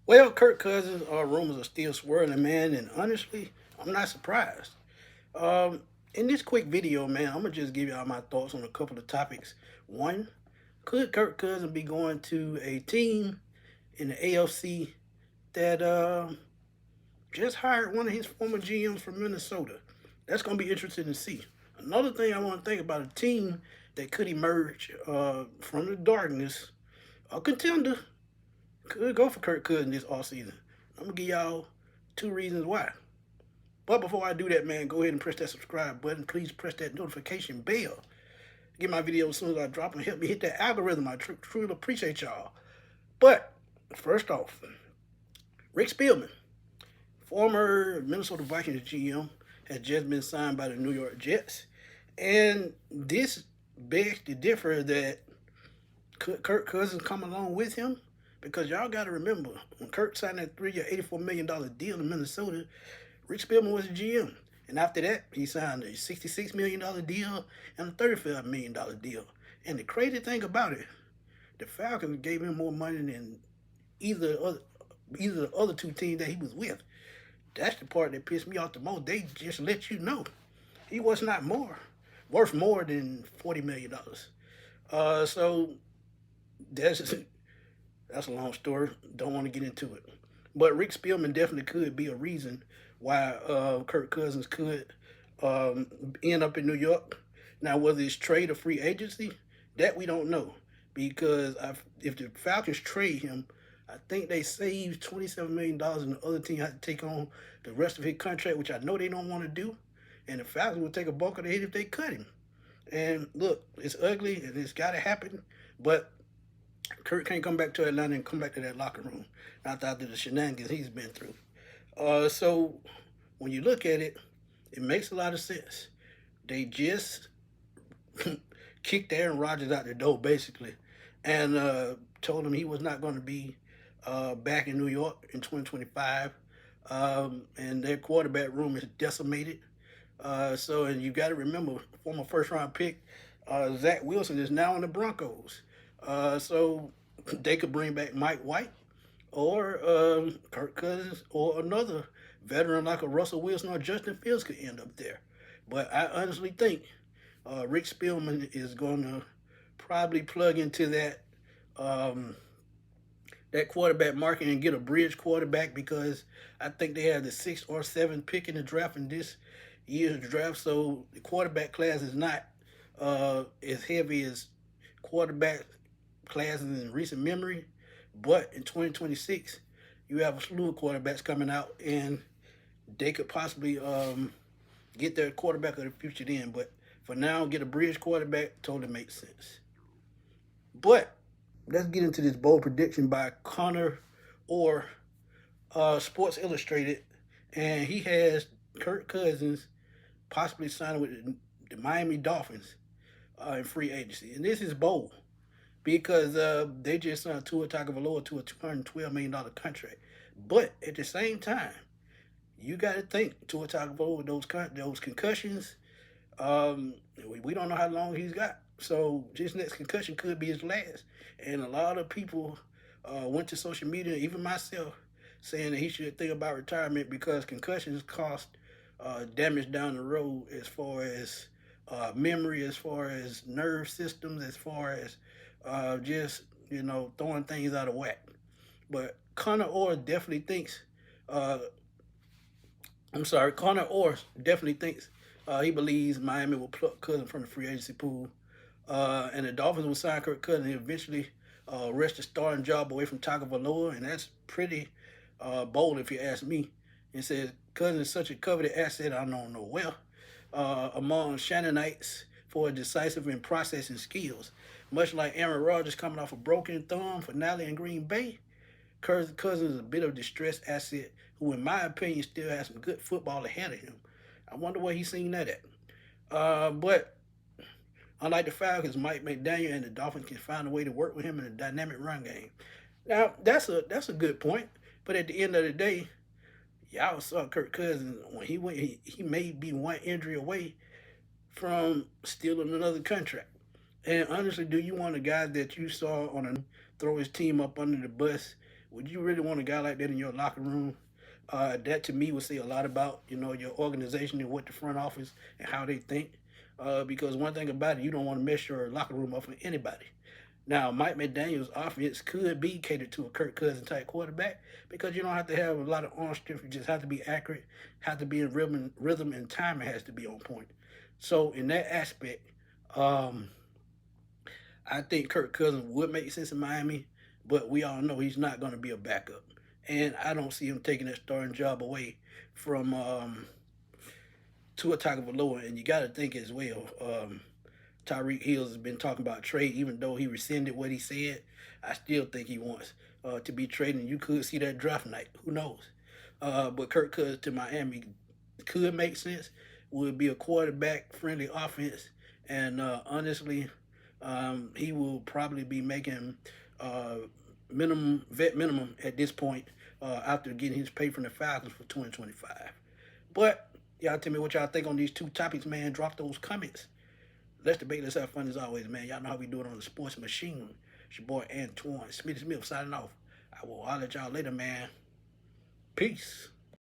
Well, Kirk Cousins rumors are still swirling, man, and honestly, I'm not surprised. In this quick video, man, I'm gonna just give y'all my thoughts on a couple of topics. One, could Kirk Cousins be going to a team in the AFC that just hired one of his former GMs from Minnesota? That's gonna be interesting to see. Another thing I want to think about a team that could emerge from the darkness, a contender could go for Kirk Cousins this offseason. I'm gonna give y'all two reasons why. But before I do that, man, go ahead and press that subscribe button. Please press that notification bell. Get my videos as soon as I drop them. Help me hit that algorithm. I truly appreciate y'all. But first off, Rick Spielman, former Minnesota Vikings GM, has just been signed by the New York Jets. And this begs to differ that Kirk Cousins come along with him, because y'all got to remember, when Kirk signed that 3-year, $84 million deal in Minnesota, Rick Spielman was the GM. And after that, he signed a $66 million deal and a $35 million deal. And the crazy thing about it, the Falcons gave him more money than either of the other two teams that he was with. That's the part that pissed me off the most. They just let you know he was not worth more than $40 million. So that's that's a long story. Don't want to get into it. But Rick Spielman definitely could be a reason why Kirk Cousins could end up in New York. Now, whether it's trade or free agency, that we don't know. Because if the Falcons trade him, I think they save $27 million dollars, and the other team has to take on the rest of his contract, which I know they don't want to do. And the Falcons will take a bulk of the hit if they cut him. And look, it's ugly and it's got to happen. But Kurt can't come back to Atlanta and come back to that locker room after the shenanigans he's been through. So when you look at it, it makes a lot of sense. They just kicked Aaron Rodgers out the door, basically, and told him he was not going to be back in New York in 2025. And their quarterback room is decimated. And you got to remember, former first-round pick Zach Wilson is now in the Broncos. So they could bring back Mike White or Kirk Cousins or another veteran like a Russell Wilson or Justin Fields could end up there. But I honestly think Rick Spielman is going to probably plug into that quarterback market and get a bridge quarterback, because I think they have the 6th or 7th pick in the draft in this year's draft. So the quarterback class is not as heavy as quarterback classes in recent memory. But in 2026, you have a slew of quarterbacks coming out, and they could possibly get their quarterback of the future then. But for now, get a bridge quarterback totally makes sense. But let's get into this bold prediction by Connor Orr, Sports Illustrated, and he has Kirk Cousins possibly signing with the Miami Dolphins in free agency. And this is bold because they just signed Tua Tagovailoa to a $212 million contract. But at the same time, you got to think Tua Tagovailoa with those concussions. We don't know how long he's got. So this next concussion could be his last. And a lot of people went to social media, even myself, saying that he should think about retirement because concussions cost damage down the road, as far as memory, as far as nerve systems, as far as just, throwing things out of whack. But uh, Connor Orr definitely thinks he believes Miami will pluck Cousins from the free agency pool. And the Dolphins will sign Kirk Cousins and eventually wrest the starting job away from Tagovailoa, and that's pretty bold if you ask me. It says Cousins is such a coveted asset, I don't know well, among Shannonites for decisive and processing skills. Much like Aaron Rodgers coming off a broken thumb finale in Green Bay, Cousins is a bit of a distressed asset who, in my opinion, still has some good football ahead of him. I wonder where he's seen that at. But unlike the Falcons, Mike McDaniel and the Dolphins can find a way to work with him in a dynamic run game. Now, that's a good point. But at the end of the day, y'all saw Kirk Cousins when he went. He may be one injury away from stealing another contract. And honestly, do you want a guy that you saw on a throw his team up under the bus Would you really want a guy like that in your locker room? That to me would say a lot about your organization and what the front office and how they think. Because one thing about it, you don't want to mess your locker room up for anybody. Now, Mike McDaniel's offense could be catered to a Kirk Cousins type quarterback because you don't have to have a lot of arm strength. You just have to be accurate, have to be in rhythm, and timing has to be on point. So, in that aspect, um, I think Kirk Cousins would make sense in Miami, but we all know he's not going to be a backup. And I don't see him taking that starting job away from Tua Tagovailoa. And you got to think as well, Tyreek Hill has been talking about trade, even though he rescinded what he said. I still think he wants to be traded. You could see that draft night. Who knows? But Kirk Cousins to Miami could make sense. Would be a quarterback-friendly offense, and honestly, he will probably be making uh, vet minimum at this point after getting his pay from the Falcons for 2025. But y'all tell me what y'all think on these two topics, man. Drop those comments. Let's debate. Let's have fun as always, man. Y'all know how we do it on the Sports Machine. It's your boy Antoine Smith signing off. I will holler at y'all later, man. Peace.